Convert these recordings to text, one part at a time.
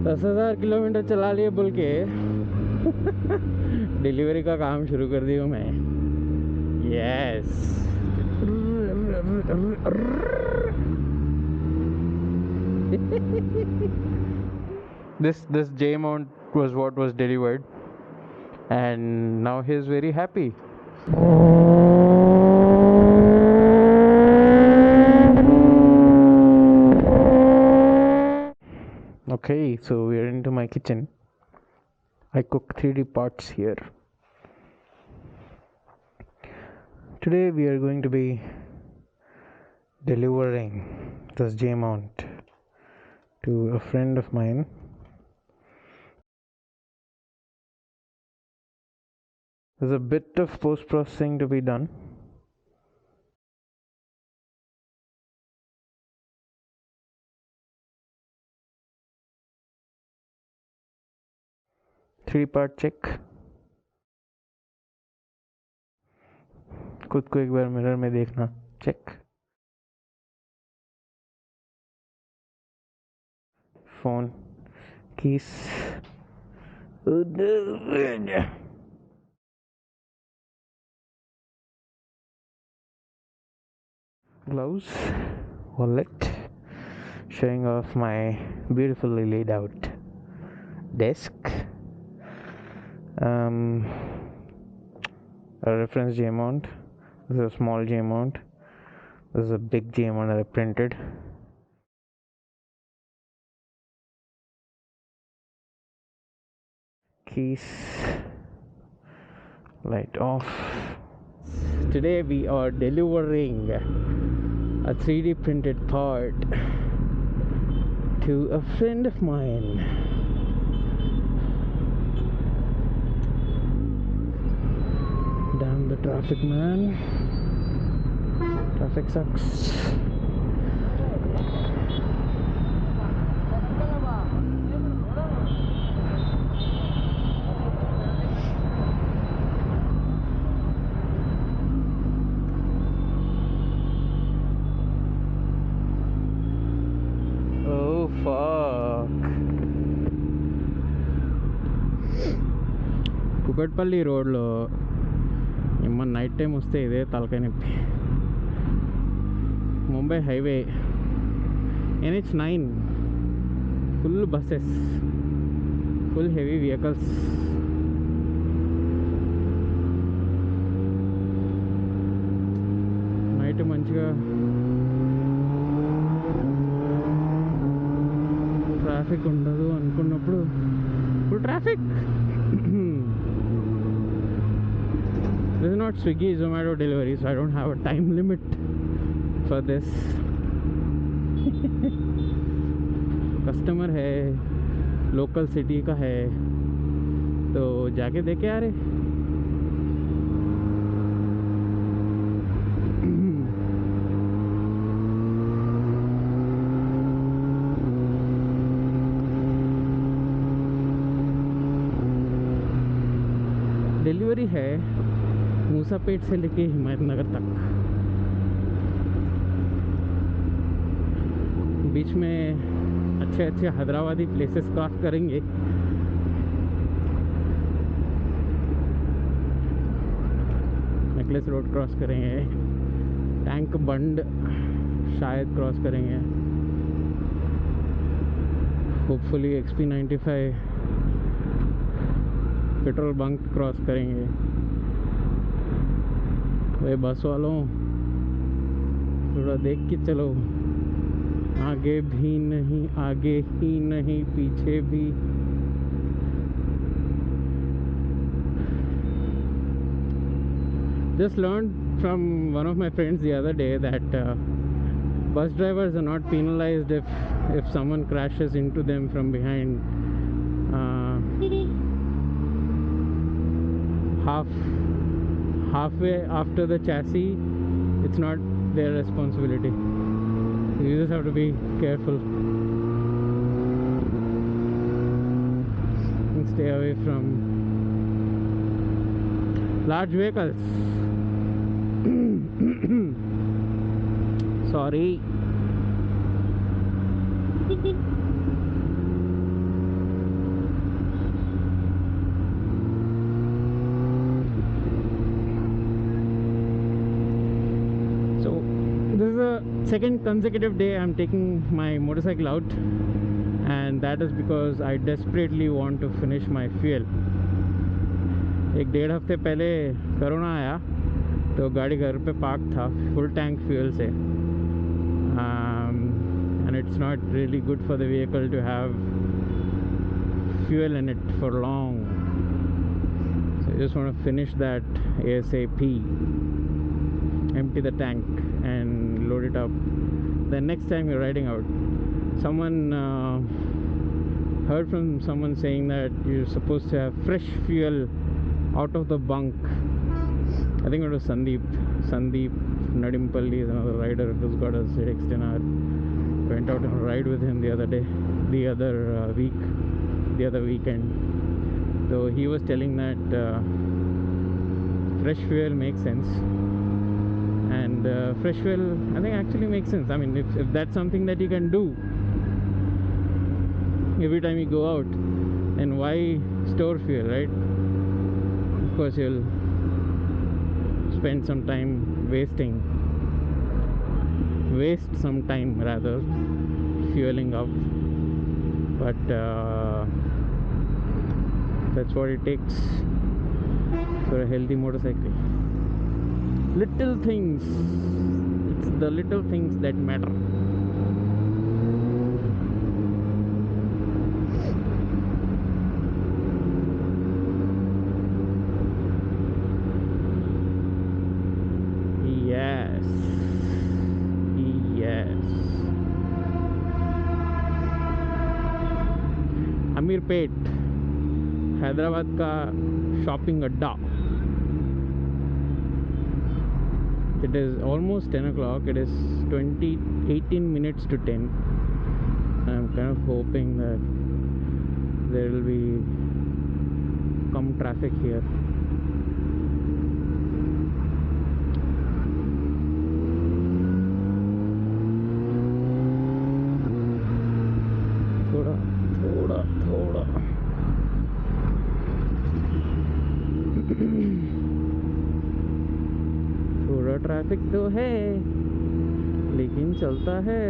10,000 kilometre चला लिए बोल के डिलीवरी का काम शुरू कर दिया मैं। Yes this J mount was what was delivered, and now he is very happy. Okay, so we are into my kitchen. I cook 3D parts here. Today we are going to be delivering this J mount to a friend of mine. There's a bit of post-processing to be done. Three-part check. खुद को एक बार मिरर में देखना, check. Phone, keys, gloves, wallet, showing off my beautifully laid out desk, a reference J mount. This is a small J mount. This is a big J mount that I printed. Keys, light off. Today we are delivering a 3D printed part to a friend of mine. Damn the traffic, man. Traffic sucks. Oh fuck. Kukatpally రోడ్లో ఏమన్నా night time వస్తే ఇదే తలకాయ నొప్పి. Mumbai highway NH9, full buses, full heavy vehicles. Night మంచిగా traffic ఉండదు అనుకున్నప్పుడు full traffic. This is not Swiggy Zomato delivery, so I don't have a time limit for this. Customer है, लोकल सिटी का है, तो जाके देखे आ रहे. डिलीवरी है मूसापेट से लेके हिमायतनगर तक. बीच में अच्छे अच्छे हैदराबादी प्लेसेस क्रॉस करेंगे. नेकलेस रोड क्रॉस करेंगे, टैंक बंड शायद क्रॉस करेंगे, hopefully XP95 petrol bunk cross करेंगे. भाई बस वालों थोड़ा देख के चलो, आगे भी नहीं, आगे ही नहीं, पीछे भी. Just learned from one of my friends the other day that bus drivers are not penalized if someone crashes into them from behind. Halfway after the chassis, it's not their responsibility. You just have to be careful and stay away from large vehicles. Sorry. Second consecutive day I'm taking my motorcycle out, and that is because I desperately want to finish my fuel. एक डेढ़ हफ्ते पहले corona आया तो गाड़ी घर पे park था फुल टैंक फ्यूल से, and it's not really good for the vehicle to have fuel in it for long. So I just want to finish that ASAP, empty the tank and load it up. Then next time you're riding out, someone heard from someone saying that you're supposed to have fresh fuel out of the bunk. I think it was Sandeep Nadimpalli is another rider who's got a ZX-10R. Went out on a ride with him the other weekend. So he was telling that fresh fuel makes sense, and fresh fuel I think actually makes sense. I mean, if that's something that you can do every time you go out, then why store fuel, right? Of course you'll spend some time waste some time rather fueling up, but that's what it takes for a healthy motorcycle. Little things, it's the little things that matter. Ameerpet Hyderabad का shopping अड्डा. It is almost 10 o'clock. It is 18 minutes to 10. I'm kind of hoping that there will be some traffic here. थोड़ा traffic तो है लेकिन चलता है.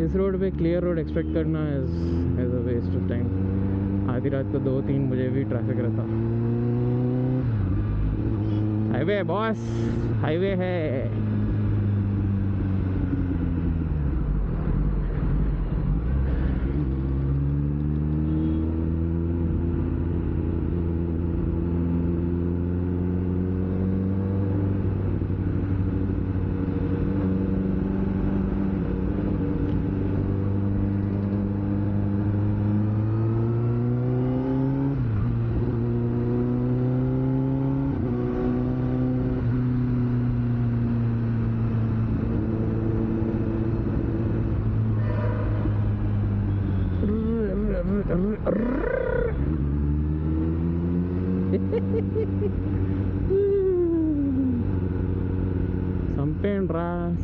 इस road पे क्लियर रोड एक्सपेक्ट करना is a waste of time. आधी रात को 2-3 बजे भी ट्रैफिक रहता. हाईवे है बॉस, हाईवे है.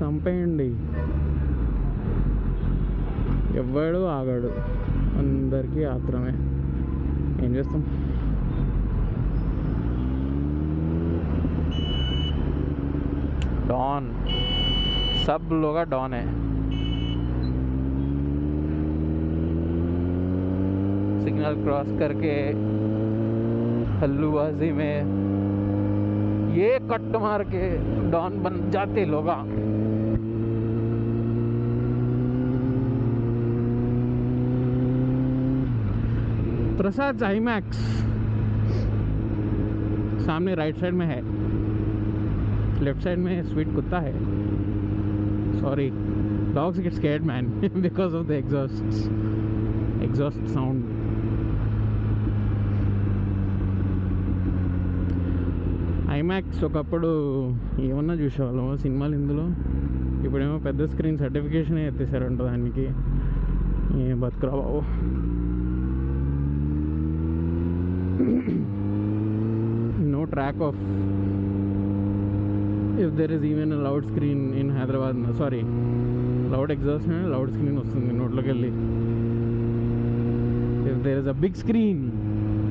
సంపేయండి ఎవ్వడు ఆగాడు, అందరికీ ఆత్రమే. ఏం చేస్తాం? डॉन, सब लोग डॉन है. सिग्नल क्रॉस करके हल्लूबाजी में ये कट मार के डॉन बन जाते लोग. प्रसाद आईमैक्स सामने राइट साइड में है, लेफ्ट साइड में स्वीट कुत्ता है. Sorry, dogs get scared man because of the exhaust sound. IMAX ఒకప్పుడు ఏమన్నా చూసేవాళ్ళం సినిమాలు, ఇందులో ఇప్పుడేమో పెద్ద స్క్రీన్ సర్టిఫికేషన్ ఎత్తేసారంట దానికి. ఏ బతుకురా బాబు. no track of if there is even a loud screen in Hyderabad. Sorry, loud exhaust and loud screen వస్తుంది నోట్లోకి వెళ్ళి. If there is a big screen,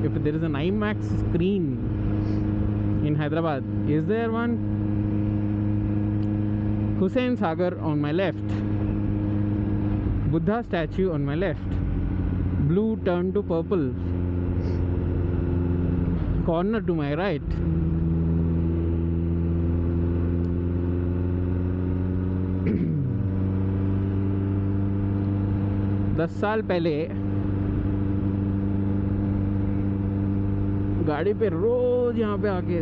if there is an IMAX screen in Hyderabad, is there one? Hussain Sagar on my left, Buddha statue on my left, blue turned to purple, corner to my right, दस साल पहले गाड़ी पे रोज यहाँ पे आके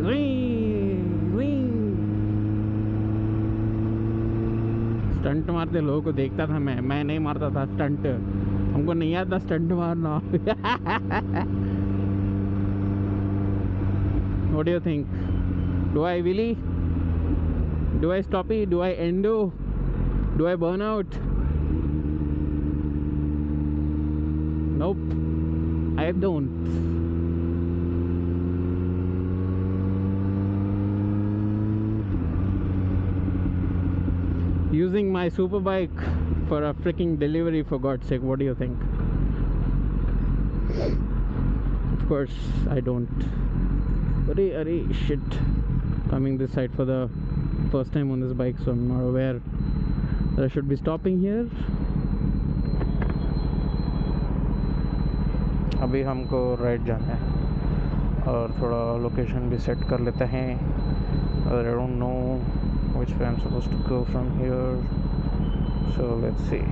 stunt मारते लोगों को देखता था मैं नहीं मारता था स्टंट, हमको नहीं आता स्टंट मारना। What do you think? Do I wheelie? Do I stoppie? Do I endo? Do I burn out? Nope, I don't. Using my superbike for a freaking delivery, for God's sake. What do you think? Of course I don't. Arey, shit. Coming this side for the first time on this bike, so I'm not aware that I should be stopping here. अभी हमको right जाना है और थोड़ा location भी set कर लेते हैं। I don't know which way I'm supposed to go from here, so let's see.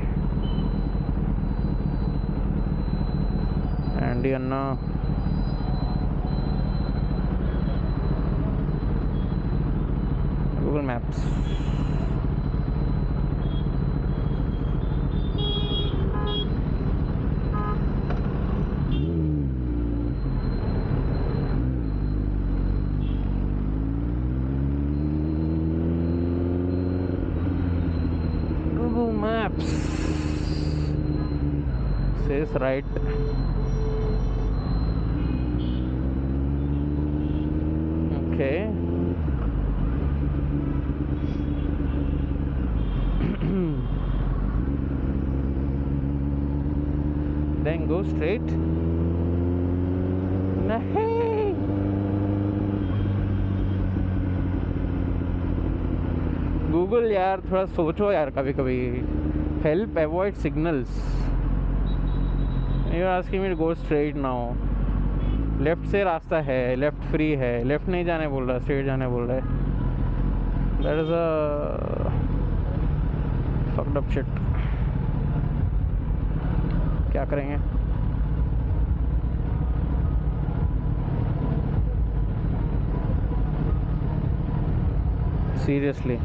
Andy Anna, Google Maps. Says right. Okay. Then go straight. Nahi. Google यार थोड़ा सोचो यार कभी कभी. Help avoid signals. You're asking me to go straight now. Left से रास्ता है, left free है, लेफ्ट नहीं जाने बोल रहा, स्ट्रेट जाने बोल रहा है. That is a fucked up shit. क्या करेंगे? Seriously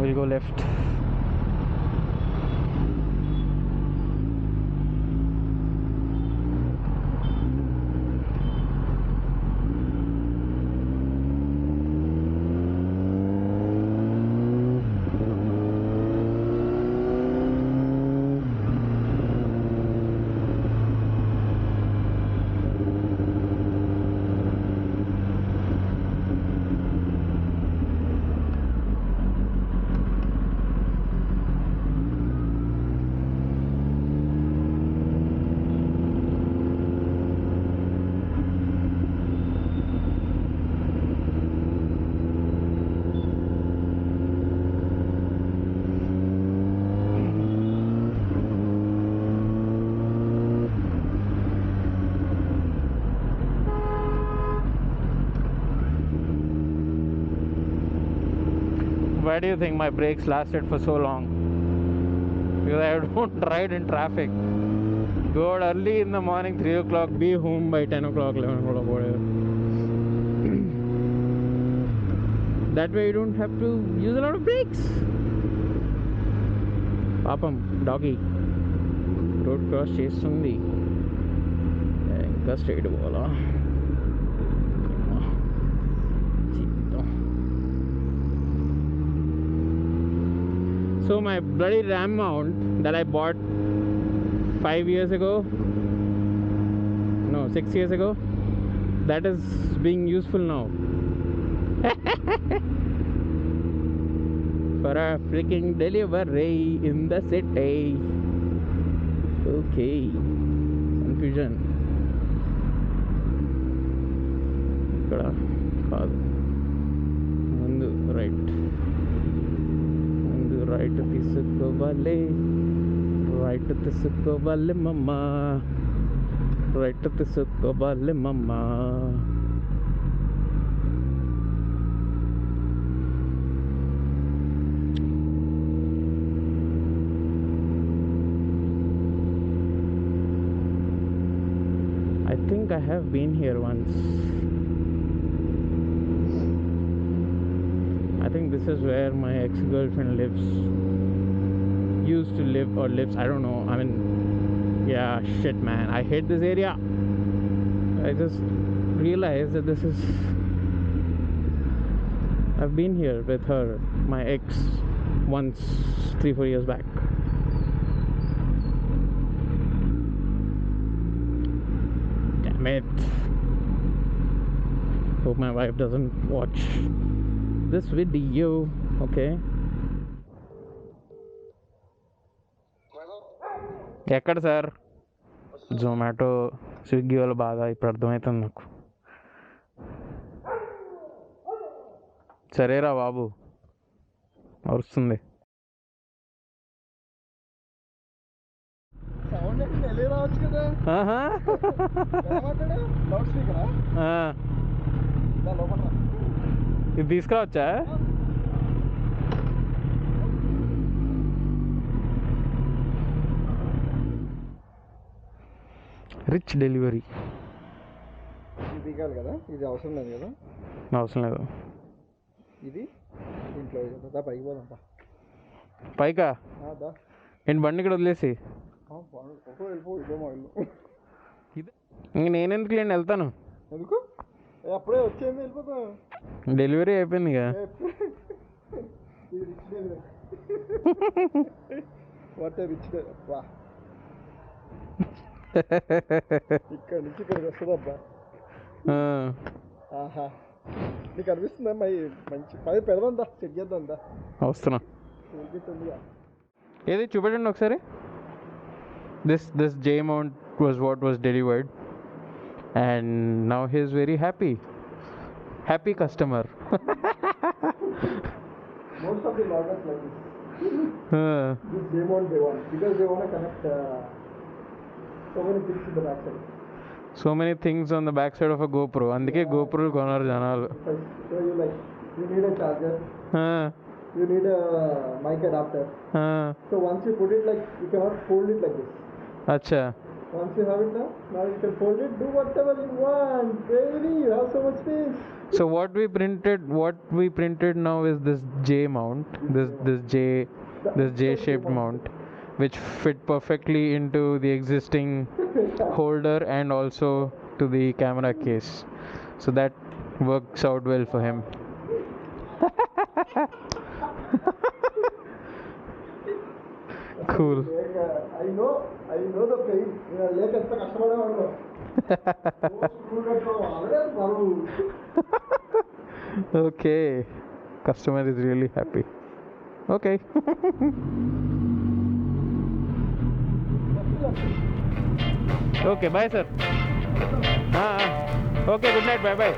we'll go left. Why do you think my brakes lasted for so long? Because I don't ride in traffic. Go out early in the morning, 3 o'clock, be home by 10 o'clock, 11 o'clock, whatever. That way you don't have to use a lot of brakes. Papam, doggy. Road cross చేస్తుంది. ఇంకా straight పోవాలా? So my bloody RAM mount that I bought 5 years ago, no 6 years ago, that is being useful now. For a freaking delivery in the city. Okay confusion ఇక్కడ కాదు, ముందు right తీసుకోవాలి, right తీసుకోవాలి మమ్మ, right తీసుకోవాలి మమ్మ. I think I have been here once. I think this is where my ex-girlfriend lives. Used to live or lives, I don't know. I mean, yeah, shit man, I hate this area. I just realized that this is, I've been here with her, my ex, once 3-4 years back. Damn it. Hope my wife doesn't watch this video. Okay. ఎక్కడ sir? Zomato Swiggy వాళ్ళ బాధ ఇప్పుడు అర్థమవుతుంది నాకు. సరేరా బాబు, వస్తుంది. ఇది తీసుకురావచ్చా? Rich delivery. ఇది దిగాలి కదా, ఇది అవసరం లేదు కదా? అవసరం లేదు. ఇది ఇంట్లో పైకి పోదాం. పైకా? ఏంటి బండి ఇక్కడ వదిలేసి? ఇంక నేనెందుకు లేండి, వెళ్తాను. ఎందుకు? అప్పుడే వచ్చేది, వెళ్ళిపోతా. డెలివరీ అయిపోయింది ఇక. ఇక్కడ నుంచి ఇక్కడికి వస్తుందబ్బా. ఆహా, నీకు అనిపిస్తుందా? మంచి పది పెడదా, చెక్ చేద్దా. వస్తున్నా. ఏది చూపెట్టండి ఒకసారి. This J mount was what was delivered, and now he is very happy customer. Most of the loggers like this. This J mount they want because they want to connect so many things in the back side. So many things on the back side of a GoPro. Andike GoPro konaru janalu. So you need a charger. You need a mic adapter. So once you put it like, you cannot fold it like this. Acha. Once you have it now you can fold it, do whatever you want. Baby, you have so much space. So what we printed now is this J mount, this J shaped mount, which fit perfectly into the existing holder and also to the camera case. So that works out well for him. Cool. I know the pain. Like esta కష్టపడేవాడు. Okay. Customer is really happy. Okay. Okay, bye sir. Okay, good night, bye.